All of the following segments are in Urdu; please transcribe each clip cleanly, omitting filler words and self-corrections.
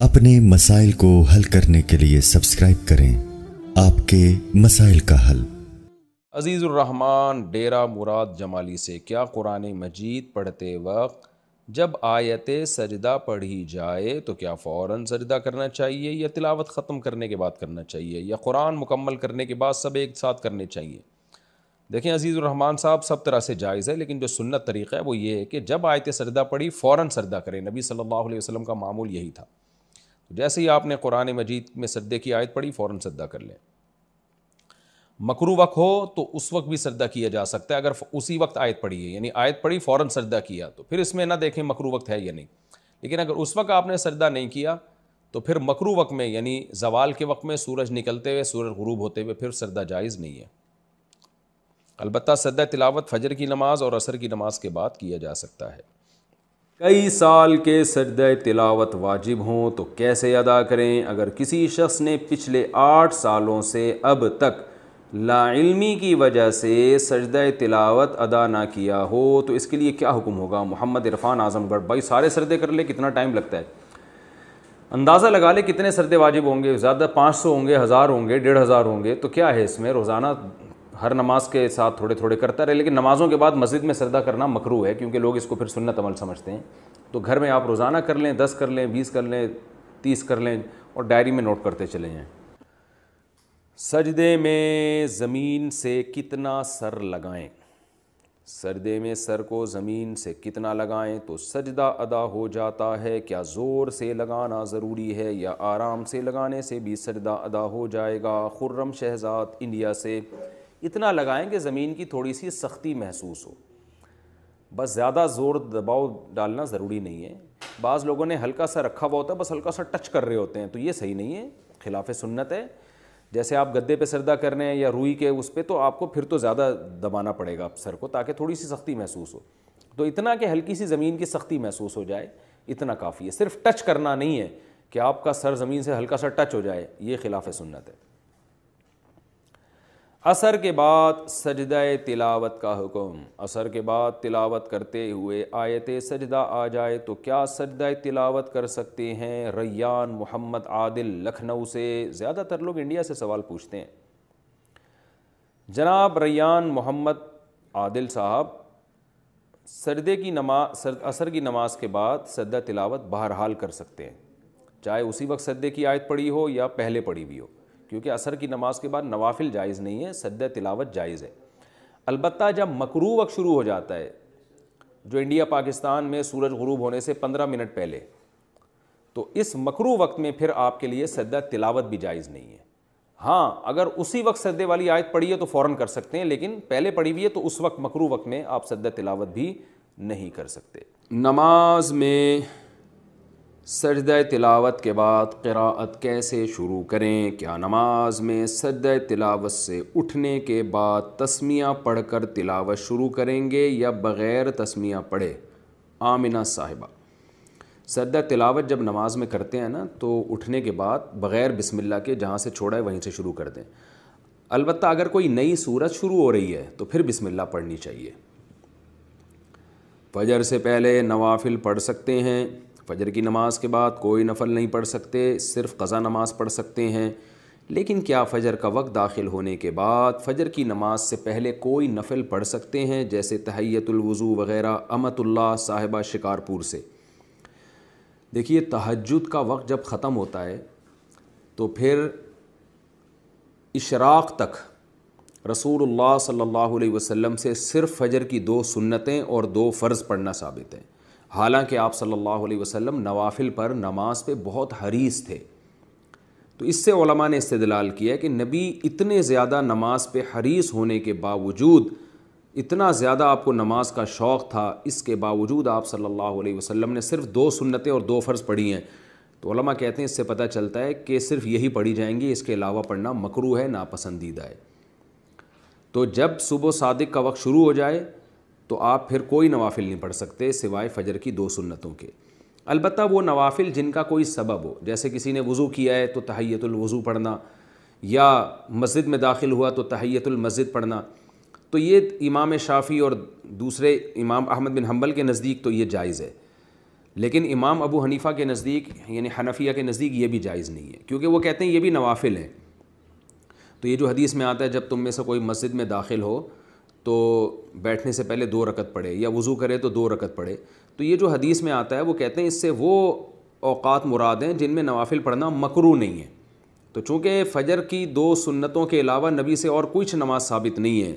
اپنے مسائل کو حل کرنے کے لیے سبسکرائب کریں آپ کے مسائل کا حل۔ عزیز الرحمن ڈیرہ مراد جمالی سے، کیا قرآن مجید پڑھتے وقت جب آیت سجدہ پڑھی جائے تو کیا فوراً سجدہ کرنا چاہیے یا تلاوت ختم کرنے کے بعد کرنا چاہیے یا قرآن مکمل کرنے کے بعد سب ایک ساتھ کرنے چاہیے؟ دیکھیں عزیز الرحمن صاحب، سب طرح سے جائز ہے، لیکن جو سنت طریقہ ہے وہ یہ ہے کہ جب آیت سجدہ پڑھی فوراً سجدہ کریں۔ نبی صلی اللہ علیہ وسلم کا معمول یہی تھا، جیسے ہی آپ نے قرآن مجید میں سجدے کی آیت پڑھی فوراً سجدہ کر لیں۔ مکروہ وقت ہو تو اس وقت بھی سجدہ کیا جا سکتا ہے، اگر اسی وقت آیت پڑھی ہے، یعنی آیت پڑھی فوراً سجدہ کیا تو پھر اس میں نہ دیکھیں مکروہ وقت ہے یا نہیں۔ لیکن اگر اس وقت آپ نے سجدہ نہیں کیا تو پھر مکروہ وقت میں، یعنی زوال کے وقت میں، سورج نکلتے ہوئے، سورج غروب ہوتے ہوئے، پھر سجدہ جائز نہیں ہے۔ البتہ سجدہ تلاوت فجر کی نماز اور عصر کی نماز کے بعد کیا جا سکتا ہے۔ کئی سال کے سجدہ تلاوت واجب ہوں تو کیسے ادا کریں؟ اگر کسی شخص نے پچھلے 8 سالوں سے اب تک لا علمی کی وجہ سے سجدہ تلاوت ادا نہ کیا ہو تو اس کے لیے کیا حکم ہوگا؟ محمد عرفان اعظم گڑھ۔ بھائی سارے سجدے کر لے، کتنا ٹائم لگتا ہے؟ اندازہ لگا لے کتنے سجدے واجب ہوں گے، زیادہ 500 ہوں گے، 1000 ہوں گے، 1500 ہوں گے، تو کیا ہے اس میں؟ روزانہ ہر نماز کے ساتھ تھوڑے تھوڑے کرتا رہے، لیکن نمازوں کے بعد مسجد میں سجدہ کرنا مکروہ ہے، کیونکہ لوگ اس کو پھر سنت عمل سمجھتے ہیں۔ تو گھر میں آپ روزانہ کر لیں، 10 کر لیں، 20 کر لیں، 30 کر لیں، اور ڈائری میں نوٹ کرتے چلے جائیں۔ سجدے میں زمین سے کتنا سر لگائیں؟ سجدے میں سر کو زمین سے کتنا لگائیں تو سجدہ ادا ہو جاتا ہے؟ کیا زور سے لگانا ضروری ہے یا آرام سے لگانے سے بھی سجدہ ادا ہو جائے گا؟ خرم شہزاد انڈیا سے، اتنا لگائیں کہ زمین کی تھوڑی سی سختی محسوس ہو، بس زیادہ زور دباؤ ڈالنا ضروری نہیں ہے۔ بعض لوگوں نے ہلکا سا رکھا ہوا ہوتا ہے، بس ہلکا سا ٹچ کر رہے ہوتے ہیں، تو یہ صحیح نہیں ہے، خلاف سنت ہے۔ جیسے آپ گدے پہ سجدہ کر رہے ہیں یا روئی کے اس پہ، تو آپ کو پھر تو زیادہ دبانا پڑے گا سر کو، تاکہ تھوڑی سی سختی محسوس ہو۔ تو اتنا کہ ہلکی سی زمین کی سختی محسوس ہو جائے، اتنا کافی ہے۔ صرف ٹچ کرنا نہیں ہے کہ آپ کا سر زمین سے ہلکا سا ٹچ ہو جائے، یہ خلاف سنت ہے۔ عصر کے بعد سجدہ تلاوت کا حکم۔ عصر کے بعد تلاوت کرتے ہوئے آیت سجدہ آ جائے تو کیا سجدہ تلاوت کر سکتے ہیں؟ ریان محمد عادل لکھنؤ سے، زیادہ تر لوگ انڈیا سے سوال پوچھتے ہیں۔ جناب ریان محمد عادل صاحب، سجدے کی نماز، عصر کی نماز کے بعد سجدہ تلاوت بہرحال کر سکتے ہیں، چاہے اسی وقت سجدے کی آیت پڑھی ہو یا پہلے پڑھی بھی ہو، کیونکہ عصر کی نماز کے بعد نوافل جائز نہیں ہے، سجدہ تلاوت جائز ہے۔ البتہ جب مکروہ وقت شروع ہو جاتا ہے، جو انڈیا پاکستان میں سورج غروب ہونے سے 15 منٹ پہلے، تو اس مکروہ وقت میں پھر آپ کے لیے سجدہ تلاوت بھی جائز نہیں ہے۔ ہاں اگر اسی وقت سجدے والی آیت پڑھی ہے تو فوراً کر سکتے ہیں، لیکن پہلے پڑھی ہوئی ہے تو اس وقت مکروہ وقت میں آپ سجدہ تلاوت بھی نہیں کر سکتے۔ نماز میں سجدہ تلاوت کے بعد قراءت کیسے شروع کریں؟ کیا نماز میں سجدہ تلاوت سے اٹھنے کے بعد تسمیہ پڑھ کر تلاوت شروع کریں گے یا بغیر تسمیہ پڑھے؟ آمنہ صاحبہ، سجدہ تلاوت جب نماز میں کرتے ہیں نا تو اٹھنے کے بعد بغیر بسم اللہ کے جہاں سے چھوڑا ہے وہیں سے شروع کر دیں۔ البتہ اگر کوئی نئی سورت شروع ہو رہی ہے تو پھر بسم اللہ پڑھنی چاہیے۔ فجر سے پہلے نوافل پڑھ سکتے ہیں، فجر کی نماز کے بعد کوئی نفل نہیں پڑھ سکتے، صرف قضا نماز پڑھ سکتے ہیں۔ لیکن کیا فجر کا وقت داخل ہونے کے بعد فجر کی نماز سے پہلے کوئی نفل پڑھ سکتے ہیں، جیسے تحیۃ الوضو وغیرہ؟ امت اللہ صاحبہ شکارپور سے، دیکھیے تہجد کا وقت جب ختم ہوتا ہے تو پھر اشراق تک رسول اللہ صلی اللہ علیہ وسلم سے صرف فجر کی 2 سنتیں اور 2 فرض پڑھنا ثابت ہے، حالانکہ آپ صلی اللہ علیہ وسلم نوافل پر، نماز پہ بہت حریص تھے۔ تو اس سے علماء نے استدلال کیا کہ نبی اتنے زیادہ نماز پہ حریص ہونے کے باوجود، اتنا زیادہ آپ کو نماز کا شوق تھا، اس کے باوجود آپ صلی اللہ علیہ وسلم نے صرف 2 سنتیں اور 2 فرض پڑھی ہیں۔ تو علماء کہتے ہیں اس سے پتہ چلتا ہے کہ صرف یہی پڑھی جائیں گی، اس کے علاوہ پڑھنا مکروہ ہے، ناپسندیدہ ہے۔ تو جب صبح صادق کا وقت شروع ہو جائے تو آپ پھر کوئی نوافل نہیں پڑھ سکتے سوائے فجر کی 2 سنتوں کے۔ البتہ وہ نوافل جن کا کوئی سبب ہو، جیسے کسی نے وضو کیا ہے تو تحیۃ الوضو پڑھنا، یا مسجد میں داخل ہوا تو تحیۃ المسجد پڑھنا، تو یہ امام شافعی اور دوسرے امام احمد بن حنبل کے نزدیک تو یہ جائز ہے۔ لیکن امام ابو حنیفہ کے نزدیک یعنی حنفیہ کے نزدیک یہ بھی جائز نہیں ہے، کیونکہ وہ کہتے ہیں یہ بھی نوافل ہیں۔ تو یہ جو حدیث میں آتا ہے جب تم میں سے کوئی مسجد میں داخل ہو تو بیٹھنے سے پہلے 2 رکعت پڑھے یا وضو کرے تو 2 رکعت پڑھے، تو یہ جو حدیث میں آتا ہے وہ کہتے ہیں اس سے وہ اوقات مراد ہیں جن میں نوافل پڑھنا مکروہ نہیں ہے۔ تو چونکہ فجر کی 2 سنتوں کے علاوہ نبی سے اور کچھ نماز ثابت نہیں ہے،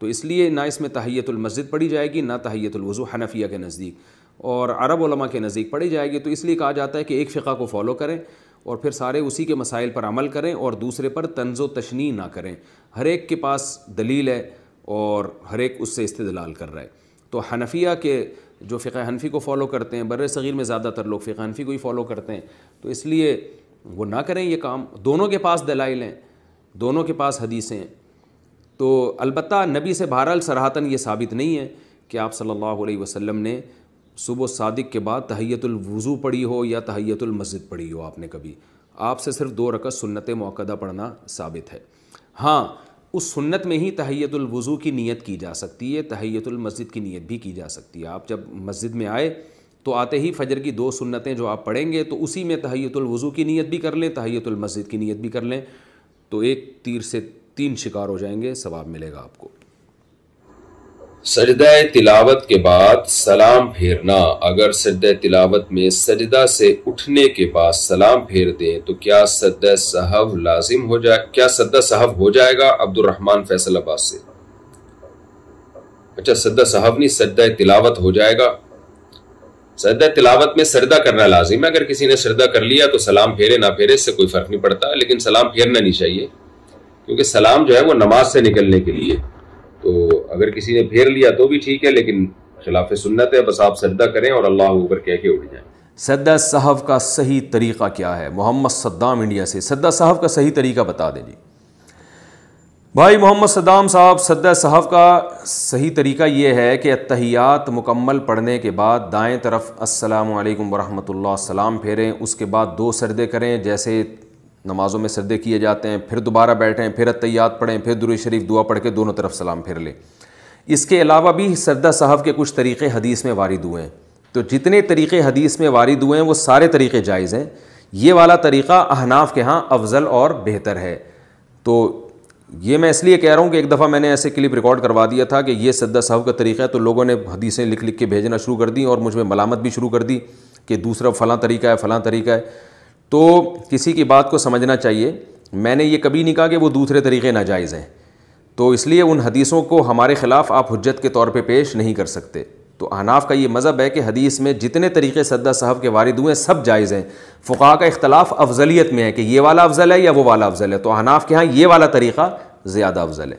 تو اس لیے نہ اس میں تحیۃ المسجد پڑھی جائے گی نہ تحیۃ الوضو حنفیہ کے نزدیک، اور عرب علماء کے نزدیک پڑھی جائے گی۔ تو اس لیے کہا جاتا ہے کہ ایک فقہ کو فالو کریں اور پھر سارے اسی کے مسائل پر عمل کریں اور دوسرے پر طنز و تشنیع نہ کریں۔ ہر ایک کے پاس دلیل ہے اور ہر ایک اس سے استدلال کر رہا ہے۔ تو حنفیہ کے جو فقہ حنفی کو فالو کرتے ہیں، بر صغیر میں زیادہ تر لوگ فقہ حنفی کو ہی فالو کرتے ہیں، تو اس لیے وہ نہ کریں یہ کام۔ دونوں کے پاس دلائل ہیں، دونوں کے پاس حدیثیں ہیں۔ تو البتہ نبی سے بہرحال صراحتاً یہ ثابت نہیں ہے کہ آپ صلی اللہ علیہ وسلم نے صبح صادق کے بعد تحیۃ الوضو پڑھی ہو یا تحیۃ المسجد پڑھی ہو آپ نے کبھی۔ آپ سے صرف 2 رکعت سنت مؤکدہ پڑھنا ثابت ہے۔ ہاں، اس سنت میں ہی تحیۃ الوضو کی نیت کی جا سکتی ہے، تحیۃ المسجد کی نیت بھی کی جا سکتی ہے۔ آپ جب مسجد میں آئے تو آتے ہی فجر کی 2 سنتیں جو آپ پڑھیں گے تو اسی میں تحیۃ الوضو کی نیت بھی کر لیں، تحیۃ المسجد کی نیت بھی کر لیں، تو ایک تیر سے 3 شکار ہو جائیں گے، ثواب ملے گا آپ کو۔ سجدہ تلاوت کے بعد سلام پھیرنا، اگر سجدہ تلاوت میں سجدہ سے اٹھنے کے بعد سلام پھیر دیں تو کیا سجدہ سہو لازم ہو جائے، کیا سجدہ سہو ہو جائے گا؟ عبد الرحمن فیصل آباد سے۔ اچھا، سجدہ سہو نہیں، سجدہ تلاوت ہو جائے گا۔ سجدہ تلاوت میں سجدہ کرنا لازم ہے، اگر کسی نے سجدہ کر لیا تو سلام پھیرے نہ پھیرے اس سے کوئی فرق نہیں پڑتا، لیکن سلام پھیرنا نہیں چاہیے کیونکہ سلام جو ہے وہ نماز سے نکلنے کے لیے، تو اگر کسی نے پھیر لیا تو بھی ٹھیک ہے، لیکن خلاف سنت ہے، بس آپ سجدہ کریں اور اللہ اکبر کہہ کے اٹھ جائیں۔ سجدہ سہو کا صحیح طریقہ کیا ہے؟ محمد صدام انڈیا سے۔ سجدہ سہو کا صحیح طریقہ بتا دیں جی بھائی محمد صدام صاحب۔ سجدہ سہو کا صحیح طریقہ یہ ہے کہ اتحیات مکمل پڑھنے کے بعد دائیں طرف السلام علیکم ورحمۃ اللہ سلام پھیریں، اس کے بعد 2 سجدے کریں جیسے نمازوں میں سجدے کیے جاتے ہیں، پھر دوبارہ بیٹھیں، پھر اتحیات پڑھیں، پھر درود شریف دعا پڑھ کے دونوں طرف سلام پھیر لیں۔ اس کے علاوہ بھی سجدہ سہو کے کچھ طریقے حدیث میں وارد ہوئے ہیں، تو جتنے طریقے حدیث میں وارد ہوئے ہیں وہ سارے طریقے جائز ہیں۔ یہ والا طریقہ احناف کے ہاں افضل اور بہتر ہے۔ تو یہ میں اس لیے کہہ رہا ہوں کہ ایک دفعہ میں نے ایسے کلپ ریکارڈ کروا دیا تھا کہ یہ سجدہ سہو کا طریقہ ہے، تو لوگوں نے حدیثیں لکھ کے بھیجنا شروع کر دی اور مجھ میں ملامت بھی شروع کر دی کہ دوسرا فلاں طریقہ ہے فلاں طریقہ ہے۔ تو کسی کی بات کو سمجھنا چاہیے، میں نے یہ کبھی نہیں کہا کہ وہ دوسرے طریقے ناجائز ہیں، تو اس لیے ان حدیثوں کو ہمارے خلاف آپ حجت کے طور پہ پیش نہیں کر سکتے۔ تو احناف کا یہ مذہب ہے کہ حدیث میں جتنے طریقے سجدہ سہو کے وارد ہوئے ہیں سب جائز ہیں۔ فقہا کا اختلاف افضلیت میں ہے کہ یہ والا افضل ہے یا وہ والا افضل ہے، تو احناف کے ہاں یہ والا طریقہ زیادہ افضل ہے۔